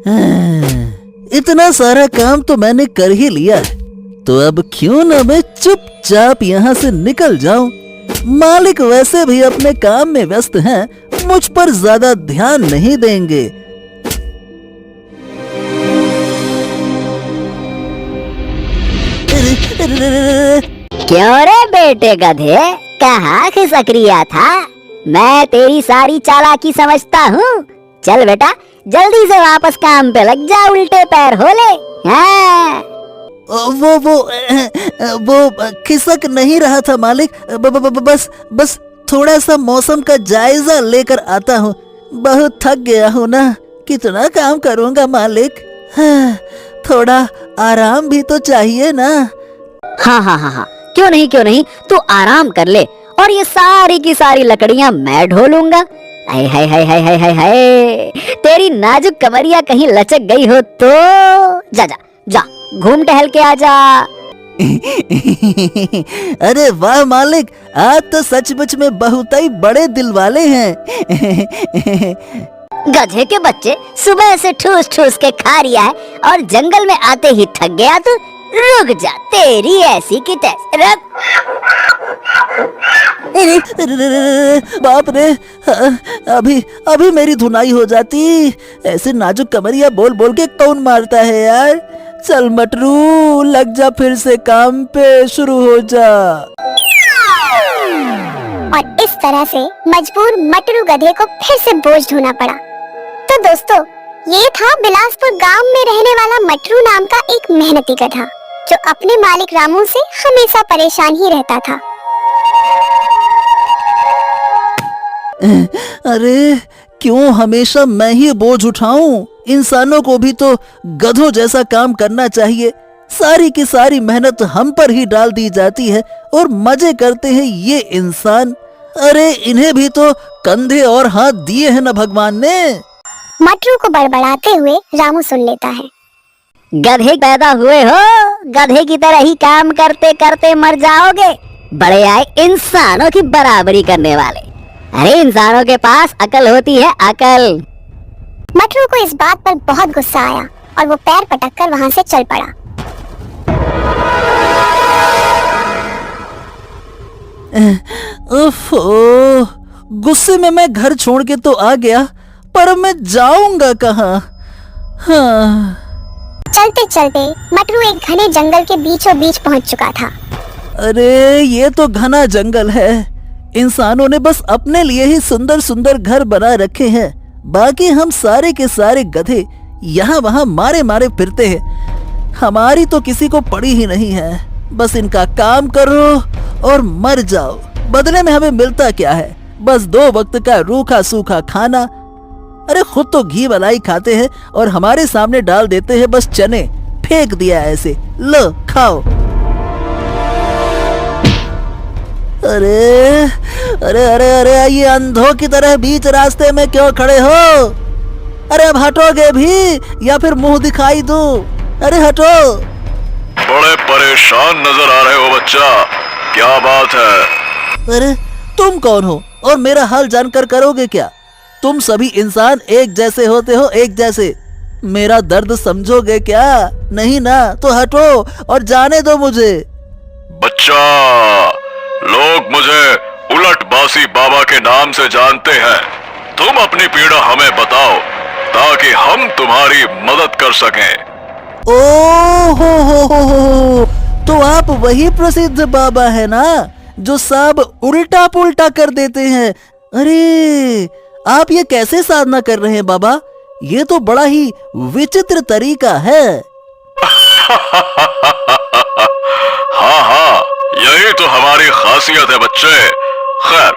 इतना सारा काम तो मैंने कर ही लिया है, तो अब क्यों ना मैं चुपचाप यहाँ से निकल जाऊं। मालिक वैसे भी अपने काम में व्यस्त हैं, मुझ पर ज्यादा ध्यान नहीं देंगे। क्यों रे बेटे गधे, कहाँ खिसक रिया था? मैं तेरी सारी चालाकी समझता हूँ। चल बेटा, जल्दी से वापस काम पे लग जा, उल्टे पैर हो ले। हाँ। वो खिसक नहीं रहा था मालिक, बस थोड़ा सा मौसम का जायजा लेकर आता हूँ। बहुत थक गया हूँ ना, कितना काम करूँगा मालिक। हाँ, थोड़ा आराम भी तो चाहिए ना। हाँ, क्यों नहीं, तू आराम कर ले और ये सारी की सारी लकड़ियाँ मैं ढोलूंगा। हाय हाय हाय हाय हाय हाय हाय, तेरी नाजुक कमरिया कहीं लचक गई हो तो जा घूम टहल के आ जा। अरे वाह मालिक, आज तो सचमुच में बहुत ही बड़े दिल वाले हैं। गधे के बच्चे, सुबह से ठूस ठूस के खा रिया है और जंगल में आते ही थक गया तो रुक जा, तेरी ऐसी की तैसी। बाप रे, अभी मेरी धुनाई हो जाती। ऐसे नाजुक कमरिया बोल बोल के कौन मारता है यार। चल मटरू, लग जा फिर से काम पे, शुरू हो जा। और इस तरह से मजबूर मटरू गधे को फिर से बोझ ढोना पड़ा। तो दोस्तों, ये था बिलासपुर गांव में रहने वाला मटरू नाम का एक मेहनती गधा, जो अपने मालिक रामू से हमेशा परेशान ही रहता था। अरे क्यों हमेशा मैं ही बोझ उठाऊं? इंसानों को भी तो गधों जैसा काम करना चाहिए। सारी की सारी मेहनत हम पर ही डाल दी जाती है और मजे करते हैं ये इंसान। अरे इन्हें भी तो कंधे और हाथ दिए हैं ना भगवान ने। मटरू को बड़बड़ाते हुए रामू सुन लेता है। गधे पैदा हुए हो, गधे की तरह ही काम करते करते मर जाओगे। बड़े आए इंसानों की बराबरी करने वाले। अरे इंसानों के पास अकल होती है, अकल। मटरू को इस बात पर बहुत गुस्सा आया और वो पैर पटककर वहाँ से चल पड़ा। गुस्से में मैं घर छोड़ के तो आ गया, पर मैं जाऊंगा कहाँ? हाँ। चलते चलते मटरू एक घने जंगल के बीचों बीच पहुंच चुका था। अरे ये तो घना जंगल है। इंसानों ने बस अपने लिए ही सुंदर सुंदर घर बना रखे हैं, बाकी हम सारे के सारे गधे यहाँ वहाँ मारे मारे फिरते हैं। हमारी तो किसी को पड़ी ही नहीं है। बस इनका काम करो और मर जाओ। बदले में हमें मिलता क्या है? बस 2 वक्त का रूखा सूखा खाना। अरे खुद तो घी मलाई खाते हैं और हमारे सामने डाल देते हैं बस चने। फेंक दिया ऐसे, लो खाओ। अरे अरे अरे अरे, ये अंधों की तरह बीच रास्ते में क्यों खड़े हो? अरे अब हटोगे भी या फिर मुंह दिखाई दूं? अरे हटो। बड़े परेशान नजर आ रहे हो बच्चा, क्या बात है? अरे तुम कौन हो और मेरा हाल जानकर करोगे क्या? तुम सभी इंसान एक जैसे होते हो, एक जैसे। मेरा दर्द समझोगे क्या? नहीं ना, तो हटो और जाने दो मुझे। बच्चा, लोग मुझे उलट बासी बाबा के नाम से जानते हैं। तुम अपनी पीड़ा हमें बताओ ताकि हम तुम्हारी मदद कर सकें। ओ हो, तो आप वही प्रसिद्ध बाबा है ना, जो सब उल्टा पुल्टा कर देते हैं। अरे आप ये कैसे साधना कर रहे हैं बाबा? ये तो बड़ा ही विचित्र तरीका है। हाँ, यही तो हमारी खासियत है बच्चे। खैर,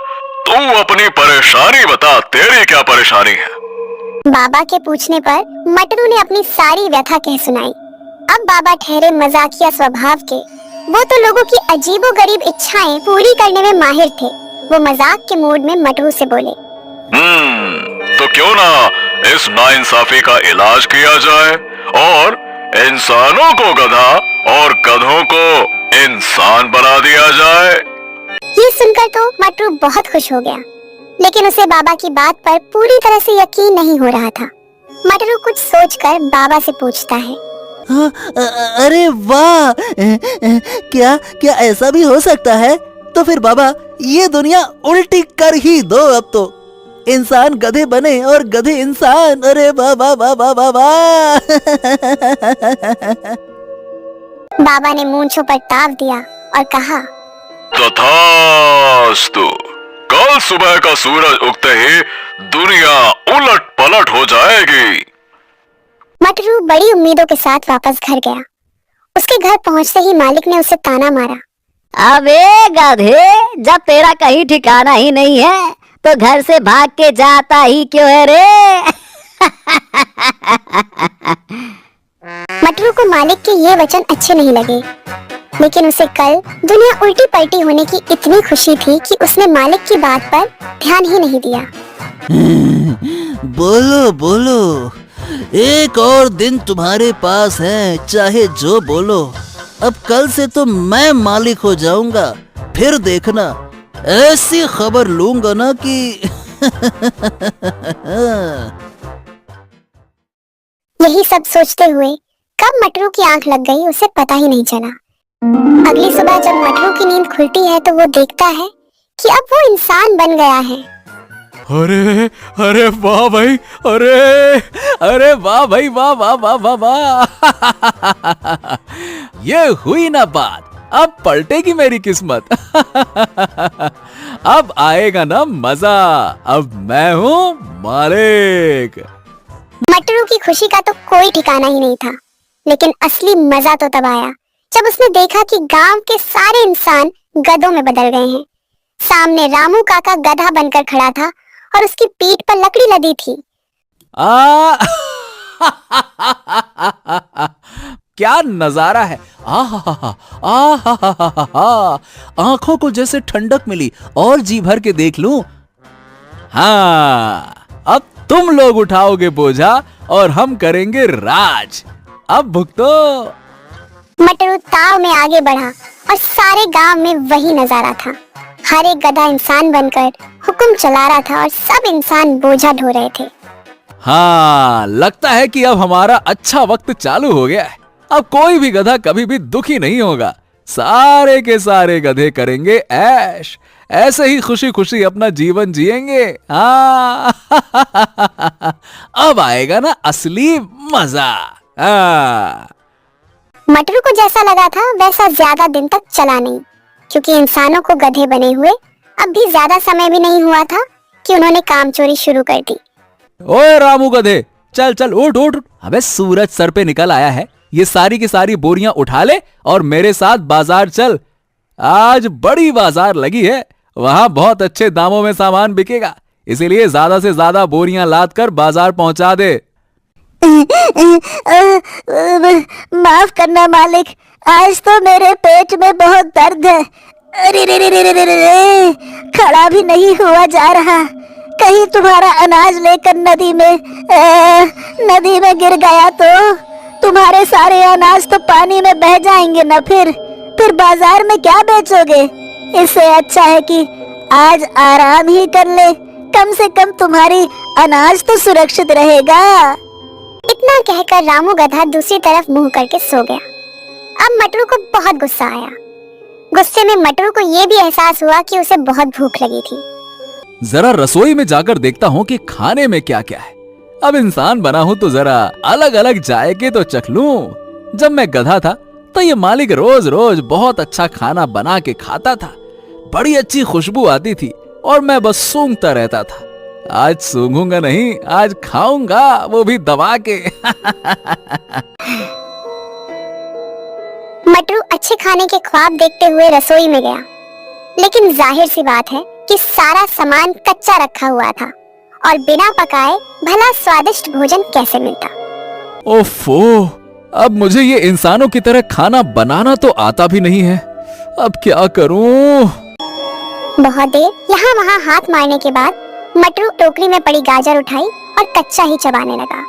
तू अपनी परेशानी बता, तेरी क्या परेशानी है? बाबा के पूछने पर मटरू ने अपनी सारी व्यथा कह सुनाई। अब बाबा ठहरे मजाकिया स्वभाव के। वो तो लोगों की अजीबोगरीब इच्छाएं पूरी करने में माहिर थे। वो मजाक के मूड में मटरू से बोले, तो क्यों ना इस नाइंसाफी का इलाज किया जाए और इंसानों को गधा और गधों को इंसान बना दिया जाए। ये सुनकर तो मटरू बहुत खुश हो गया, लेकिन उसे बाबा की बात पर पूरी तरह से यकीन नहीं हो रहा था। मटरू कुछ सोचकर बाबा से पूछता है। हाँ, अरे वाह, क्या क्या ऐसा भी हो सकता है? तो फिर बाबा ये दुनिया उल्टी कर ही दो। अब तो इंसान गधे बने और गधे इंसान। अरे वाह वाह वाह वाह वाह वाह। बाबा ने मूंछों पर ताव दिया और कहा, तथास्तु। कल सुबह का सूरज उगते ही दुनिया उलट पलट हो जाएगी। मटरू बड़ी उम्मीदों के साथ वापस घर गया। उसके घर पहुंचते ही मालिक ने उसे ताना मारा। अबे गधे, जब तेरा कहीं ठिकाना ही नहीं है तो घर से भाग के जाता ही क्यों है रे? मटरू को मालिक के ये वचन अच्छे नहीं लगे, लेकिन उसे कल दुनिया उल्टी पलटी होने की इतनी खुशी थी कि उसने मालिक की बात पर ध्यान ही नहीं दिया। बोलो बोलो, एक और दिन तुम्हारे पास है, चाहे जो बोलो। अब कल से तो मैं मालिक हो जाऊंगा। फिर देखना, ऐसी खबर लूंगा ना कि यही सब सोचते हुए कब मटरू की आंख लग गई उसे पता ही नहीं चला। अगली सुबह जब मटरू की नींद खुलती है तो वो देखता है कि अब वो इंसान बन गया है। अरे अरे वाह भाई, अरे अरे वाह भाई, वाह वाह वाह वाह वाह। ये हुई ना बात, अब पलटेगी मेरी किस्मत। अब आएगा ना मजा, अब मैं हूँ मालिक। मटरू की खुशी का तो कोई ठिकाना ही नहीं था, लेकिन असली मजा तो तब आया जब उसने देखा कि गांव के सारे इंसान गधों में बदल गए हैं। सामने रामू काका गधा बनकर खड़ा था और उसकी पीठ पर लकड़ी लदी थी। क्या नजारा है! आंखों को जैसे ठंडक मिली और जी भर के देख लूं। हाँ, अब तुम लोग उठाओगे बोझा और हम करेंगे राज। अब भुगतो। मटरू ताव में आगे बढ़ा और सारे गांव में वही नजारा था। हर एक गधा इंसान बनकर हुक्म चला रहा था और सब इंसान बोझा ढो रहे थे। हाँ, लगता है कि अब हमारा अच्छा वक्त चालू हो गया है। अब कोई भी गधा कभी भी दुखी नहीं होगा। सारे के सारे गधे करेंगे ऐश, ऐसे ही खुशी खुशी अपना जीवन जिएंगे। हाँ। अब आएगा ना असली मजा। हाँ। मटरू को जैसा लगा था वैसा ज्यादा दिन तक चला नहीं, क्योंकि इंसानों को गधे बने हुए अब भी ज्यादा समय भी नहीं हुआ था कि उन्होंने काम चोरी शुरू कर दी। ओए रामू गधे, चल चल उठ उठ। अबे सूरज सर पे निकल आया है, ये सारी की सारी बोरियां उठा ले और मेरे साथ बाजार चल। आज बड़ी बाजार लगी है, वहां बहुत अच्छे दामों में सामान बिकेगा, इसीलिए ज्यादा से ज्यादा बोरियां लाद कर बाजार पहुंचा दे। माफ करना मालिक, आज तो मेरे पेट में बहुत दर्द है। अरे रे रे रे रे रे रे, खड़ा भी नहीं हुआ जा रहा। कहीं तुम्हारा अनाज लेकर नदी में गिर गया तो तुम्हारे सारे अनाज तो पानी में बह जाएंगे ना। फिर बाजार में क्या बेचोगे? इससे अच्छा है कि आज आराम ही कर ले, कम से कम तुम्हारी अनाज तो सुरक्षित रहेगा। इतना कहकर रामू गधा दूसरी तरफ मुंह करके सो गया। अब मटरू को बहुत गुस्सा आया। गुस्से में मटरू को यह भी एहसास हुआ कि उसे बहुत भूख लगी थी। जरा रसोई में जाकर देखता हूँ कि खाने में क्या क्या है। अब इंसान बना हूँ तो जरा अलग अलग जायके तो चख लूं। जब मैं गधा था तो ये मालिक रोज रोज बहुत अच्छा खाना बना के खाता था। बड़ी अच्छी खुशबू आती थी और मैं बस सूंघता रहता था। आज सूंघूंगा नहीं, आज खाऊंगा, वो भी दबा के। मटरू अच्छे खाने के ख्वाब देखते हुए रसोई में गया, लेकिन जाहिर सी बात है कि सारा सामान कच्चा रखा हुआ था और बिना पकाए भला स्वादिष्ट भोजन कैसे मिलता। ओफो, अब मुझे ये इंसानों की तरह खाना बनाना तो आता भी नहीं है। अब क्या करूं? बहुत देर यहाँ वहाँ हाथ मारने के बाद मटरू टोकरी में पड़ी गाजर उठाई और कच्चा ही चबाने लगा।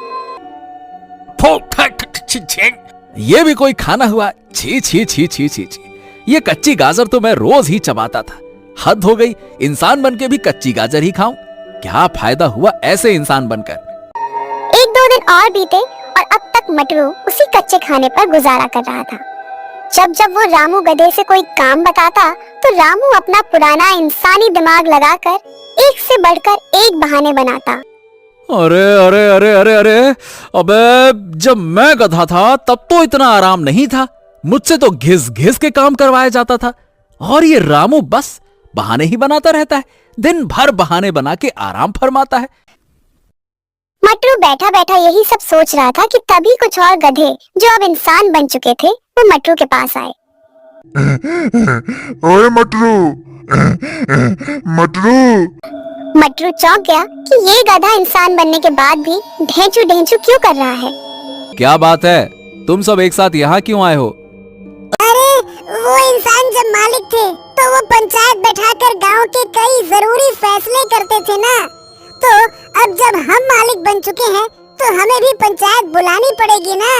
ये भी कोई खाना हुआ? छी छी छी छी छी छी। ये कच्ची गाजर तो मैं रोज ही चबाता था। हद हो गई, इंसान बनके भी कच्ची गाजर ही खाऊं? क्या फायदा हुआ ऐसे इंसान बनकर? 1-2 दिन और बीते और अब तक मटरू उसी कच्चे खाने पर गुजारा कर रहा था। जब जब वो रामू गधे से कोई काम बताता तो रामू अपना पुराना इंसानी दिमाग लगाकर एक से बढ़कर एक बहाने बनाता। अरे अरे अरे अरे अरे, अबे जब मैं गधा था तब तो इतना आराम नहीं था, मुझसे तो घिस घिस के काम करवाया जाता था। और ये रामू बस बहाने ही बनाता रहता है, दिन भर बहाने बना के आराम फरमाता है। मटरू बैठा बैठा यही सब सोच रहा था कि तभी कुछ और गधे जो अब इंसान बन चुके थे वो मटरू के पास आए। ओए मटरू, मटरू। मटरू चौंक गया कि ये गधा इंसान बनने के बाद भी ढेंचू ढेंचू क्यों कर रहा है। क्या बात है, तुम सब एक साथ यहाँ क्यों आए हो? अरे वो इंसान जब मालिक थे तो वो पंचायत बैठाकर गांव के कई जरूरी फैसले करते थे ना, तो अब जब हम मालिक बन चुके हैं तो हमें भी पंचायत बुलानी पड़ेगी ना।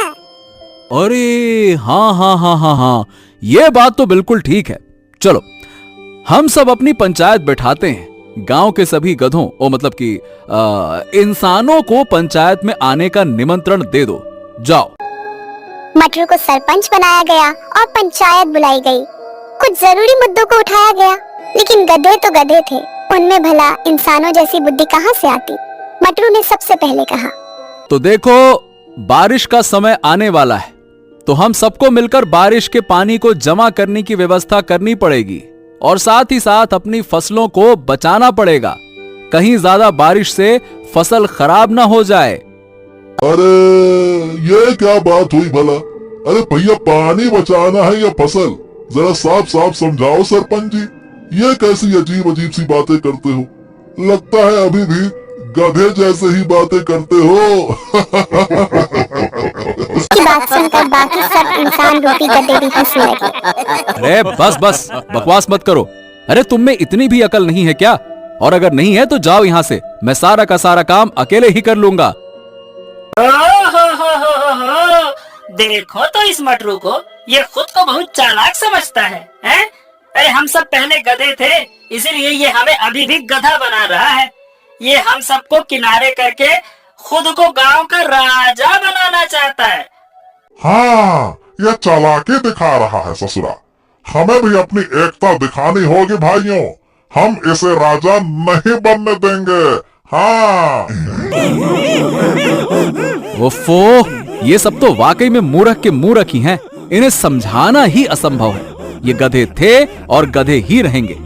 अरे हाँ हाँ हाँ हाँ हाँ, ये बात तो बिल्कुल ठीक है। चलो हम सब अपनी पंचायत बैठाते हैं, गांव के सभी गधों मतलब कि इंसानों को पंचायत में आने का निमंत्रण दे दो, जाओ। मटरू को सरपंच बनाया गया और पंचायत बुलाई गई। कुछ जरूरी मुद्दों को उठाया गया, लेकिन गधे तो गधे थे, उनमें भला इंसानों जैसी बुद्धि कहाँ से आती। मटरू ने सबसे पहले कहा, तो देखो बारिश का समय आने वाला है, तो हम सबको मिलकर बारिश के पानी को जमा करने की व्यवस्था करनी पड़ेगी और साथ ही साथ अपनी फसलों को बचाना पड़ेगा, कहीं ज्यादा बारिश से फसल खराब ना हो जाए। अरे ये क्या बात हुई भला? अरे भैया, पानी बचाना है या फसल? जरा साफ साफ समझाओ सरपंच जी, ये कैसी अजीब अजीब सी बातें करते हो? लगता है अभी भी गधे जैसे ही बातें करते हो। इसकी बात सुनकर बाकी सब इंसान रूपी गधे भी हंसने लगे। अरे बस बस बकवास मत करो। अरे तुम में इतनी भी अकल नहीं है क्या? और अगर नहीं है तो जाओ यहाँ से, मैं सारा का सारा काम अकेले ही कर लूंगा। देखो तो इस मटरू को, ये खुद को बहुत चालाक समझता है, हैं? अरे हम सब पहले गधे थे, इसीलिए ये हमें अभी भी गधा बना रहा है। ये हम सबको किनारे करके खुद को गांव का राजा बनाना चाहता है। हाँ, यह चालाकी दिखा रहा है ससुरा। हमें भी अपनी एकता दिखानी होगी भाइयों, हम इसे राजा नहीं बनने देंगे। हाँ। ओफो, ये सब तो वाकई में मूर्ख के मूर्ख ही हैं। इन्हें समझाना ही असंभव है। ये गधे थे और गधे ही रहेंगे।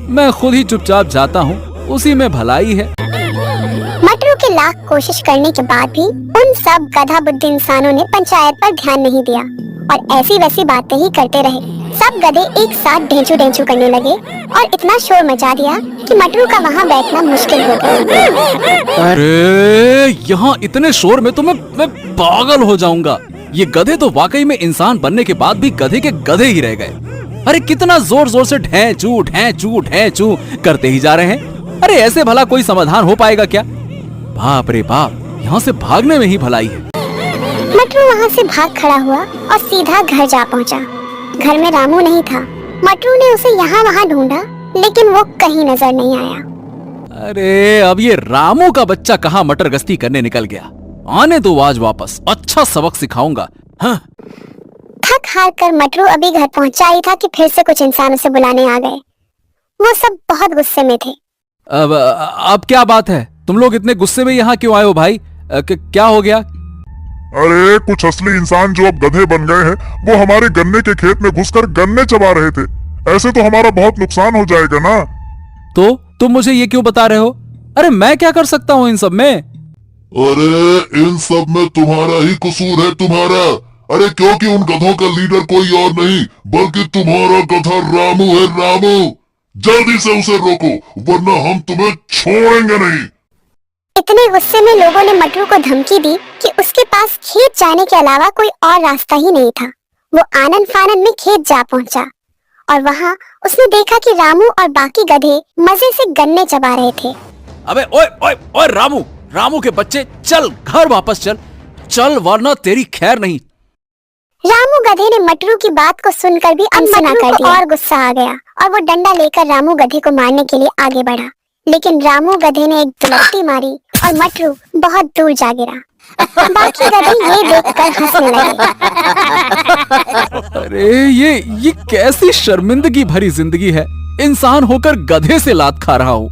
मैं खुद ही चुपचाप जाता हूँ, उसी में भलाई है। मटरू के लाख कोशिश करने के बाद भी उन सब गधा बुद्धि इंसानों ने पंचायत पर ध्यान नहीं दिया और ऐसी वैसी बातें ही करते रहे। सब गधे एक साथ ढेंचू ढेंचू करने लगे और इतना शोर मचा दिया कि मटरू का वहाँ बैठना मुश्किल हो गया। अरे यहाँ इतने शोर में तो मैं पागल हो जाऊंगा। ये गधे तो वाकई में इंसान बनने के बाद भी गधे के गधे ही रह गए। अरे कितना जोर जोर से ढेंचू ढेंचू ढेंचू करते ही जा रहे हैं। अरे ऐसे भला कोई समाधान हो पाएगा क्या? बाप रे बाप, यहाँ से भागने में ही भलाई है। मटरू वहाँ से भाग खड़ा हुआ और सीधा घर जा पहुँचा। घर में रामू नहीं था। मटरू ने उसे यहाँ वहाँ ढूंढा, लेकिन वो कहीं नजर नहीं आया। अरे अब ये रामू का बच्चा कहाँ मटर गश्ती करने निकल गया? आने दो आज वापस, अच्छा सबक सिखाऊंगा। हाँ। थक हार कर मटरू अभी घर पहुंचा ही था कि फिर से कुछ इंसान उसे बुलाने आ गए। वो सब बहुत गुस्से में थे। अब क्या बात है? तुम लोग इतने गुस्से में यहाँ क्यों आए हो भाई? क्या हो गया? अरे कुछ असली इंसान जो अब गधे बन गए हैं, वो हमारे गन्ने के खेत में घुसकर गन्ने चबा रहे थे। ऐसे तो हमारा बहुत नुकसान हो जाएगा ना। तो तुम मुझे ये क्यों बता रहे हो? अरे मैं क्या कर सकता हूँ इन सब में? अरे इन सब में तुम्हारा ही कसूर है, तुम्हारा। अरे क्योंकि उन गधों का लीडर कोई और नहीं बल्कि तुम्हारा गधा रामू है। रामू, जल्दी से उसे रोको वरना हम तुम्हें छोड़ेंगे नहीं। इतने गुस्से में लोगों ने मटरू को धमकी दी कि उसके पास खेत जाने के अलावा कोई और रास्ता ही नहीं था। वो आनन फानन में खेत जा पहुंचा और वहाँ उसने देखा कि रामू और बाकी गधे मजे से गन्ने चबा रहे थे। अबे ओए ओए ओए रामू के बच्चे, चल घर वापस चल वरना तेरी खैर नहीं। रामू गधे ने मटरू की बात को सुनकर भी अनसुना कर दिया और गुस्सा आ गया और वो डंडा लेकर रामू गधे को मारने के लिए आगे बढ़ा। लेकिन रामू गधे ने एक दुलत्ती मारी और मटरू बहुत दूर जा गिरा। बाकी गधे ये देखकर हंसने लगे। अरे ये कैसी शर्मिंदगी भरी जिंदगी है। इंसान होकर गधे से लात खा रहा हूँ।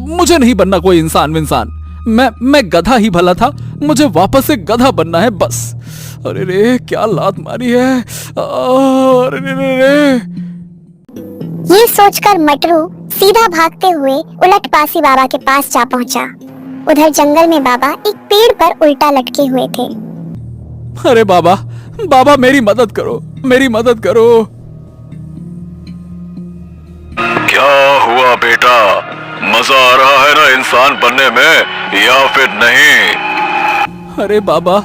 मुझे नहीं बनना कोई इंसान विंसान। मैं गधा ही भला था, मुझे वापस से गधा बनना है बस। अरे रे क्या लात मारी है। अरे रे। ये सोचकर मटरू सीधा भागते हुए उलटपासी बाबा के पास जा पहुंचा। उधर जंगल में बाबा एक पेड़ पर उल्टा लटके हुए थे। अरे बाबा मेरी मदद करो, मेरी मदद करो। क्या हुआ बेटा, मजा आ रहा है ना इंसान बनने में या फिर नहीं? अरे बाबा,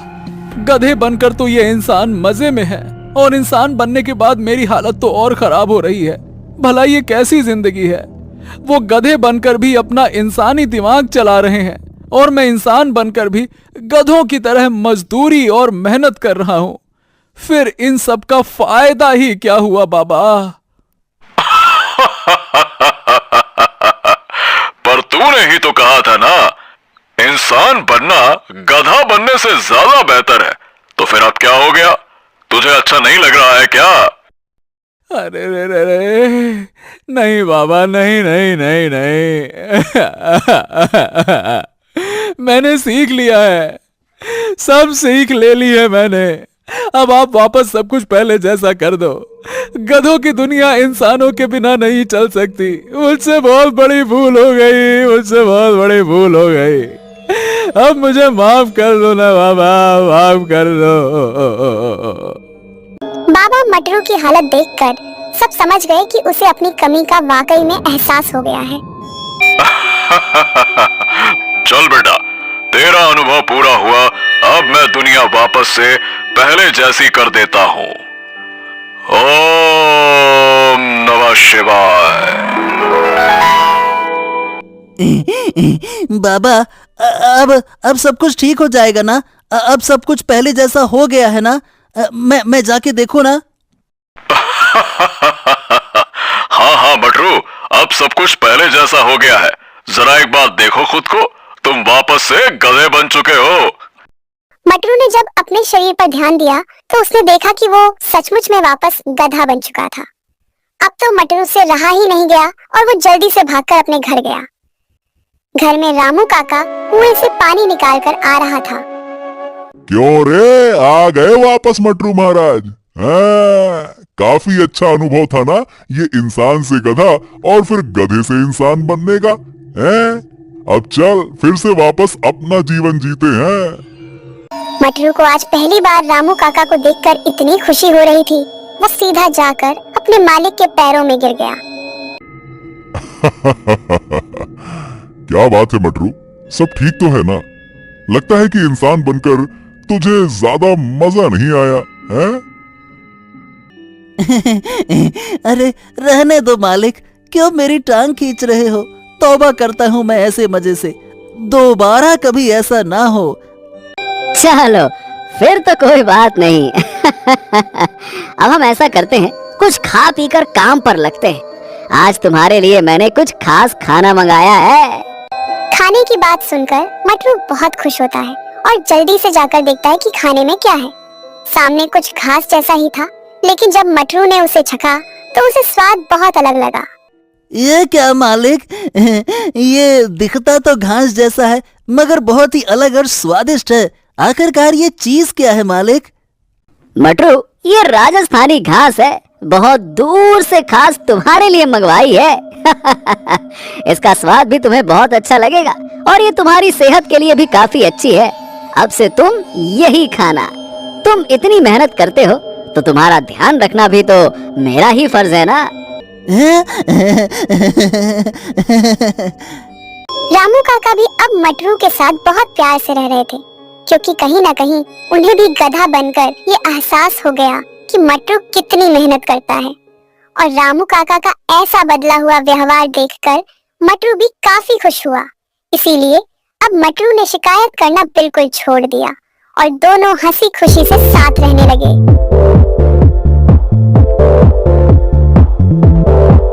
गधे बनकर तो ये इंसान मजे में है और इंसान बनने के बाद मेरी हालत तो और खराब हो रही है। भला ये कैसी जिंदगी है। वो गधे बनकर भी अपना इंसानी दिमाग चला रहे हैं और मैं इंसान बनकर भी गधों की तरह मजदूरी और मेहनत कर रहा हूं। फिर इन सब का फायदा ही क्या हुआ बाबा? पर तूने ही तो कहा था ना, इंसान बनना गधा बनने से ज्यादा बेहतर है। तो फिर अब क्या हो गया? तुझे अच्छा नहीं लग रहा है क्या? अरे रे नहीं बाबा, नहीं नहीं नहीं नहीं। मैंने सीख लिया है, सब सीख ले ली है मैंने। अब आप वापस सब कुछ पहले जैसा कर दो। गधों की दुनिया इंसानों के बिना नहीं चल सकती। मुझसे बहुत बड़ी भूल हो गई, मुझसे बहुत बड़ी भूल हो गई। अब मुझे माफ कर दो ना बाबा, माफ कर दो। बाबा मटरू की हालत देखकर सब समझ गए कि उसे अपनी कमी का वाकई में एहसास हो गया है। चल बेटा, तेरा अनुभव पूरा हुआ। अब मैं दुनिया वापस से पहले जैसी कर देता हूँ। ओम नमः शिवाय। बाबा, अब सब कुछ ठीक हो जाएगा ना? अब सब कुछ पहले जैसा हो गया है ना? मैं जाके देखूं ना? हाँ मटरू, अब सब कुछ पहले जैसा हो गया है। जरा एक बार देखो खुद को, तुम वापस से गधे बन चुके हो। मटरू ने जब अपने शरीर पर ध्यान दिया तो उसने देखा कि वो सचमुच में वापस गधा बन चुका था। अब तो मटरू से रहा ही नहीं गया और वो जल्दी से भागकर अपने घर गया। घर में रामू काका कुएं से पानी निकाल कर आ रहा था। क्यों रे, आ गए वापस मटरू महाराज? काफी अच्छा अनुभव था ना ये इंसान से गधा और फिर गधे से इंसान बनने का। अब चल फिर से वापस अपना जीवन जीते हैं। मटरू को आज पहली बार रामू काका को देखकर इतनी खुशी हो रही थी, वो सीधा जाकर अपने मालिक के पैरों में गिर गया। क्या बात है मटरू, सब ठीक तो है ना? लगता है कि इंसान बनकर तुझे ज्यादा मजा नहीं आया है? अरे रहने दो मालिक, क्यों मेरी टांग खींच रहे हो? तौबा करता हूँ मैं ऐसे मजे से, दोबारा कभी ऐसा ना हो। चलो फिर तो कोई बात नहीं। अब हम ऐसा करते हैं, कुछ खा पी कर काम पर लगते हैं। आज तुम्हारे लिए मैंने कुछ खास खाना मंगाया है। खाने की बात सुनकर मटरू बहुत खुश होता है और जल्दी से जाकर देखता है कि खाने में क्या है। सामने कुछ घास जैसा ही था, लेकिन जब मटरू ने उसे चखा तो उसे स्वाद बहुत अलग लगा। ये क्या मालिक, ये दिखता तो घास जैसा है मगर बहुत ही अलग और स्वादिष्ट है। आखिरकार ये चीज क्या है मालिक? मटरू, ये राजस्थानी घास है, बहुत दूर से खास तुम्हारे लिए मंगवाई है। इसका स्वाद भी तुम्हें बहुत अच्छा लगेगा और ये तुम्हारी सेहत के लिए भी काफी अच्छी है। अब से तुम यही खाना। तुम इतनी मेहनत करते हो तो तुम्हारा ध्यान रखना भी तो मेरा ही फर्ज है ना। रामू काका भी अब मटरू के साथ बहुत प्यार से रह रहे थे, क्योंकि कहीं ना कहीं उन्हें भी गधा बनकर ये एहसास हो गया कि मटरू कितनी मेहनत करता है। और रामू काका का ऐसा बदला हुआ व्यवहार देखकर मटरू भी काफी खुश हुआ। इसीलिए अब मटरू ने शिकायत करना बिल्कुल छोड़ दिया और दोनों हंसी खुशी से साथ रहने लगे।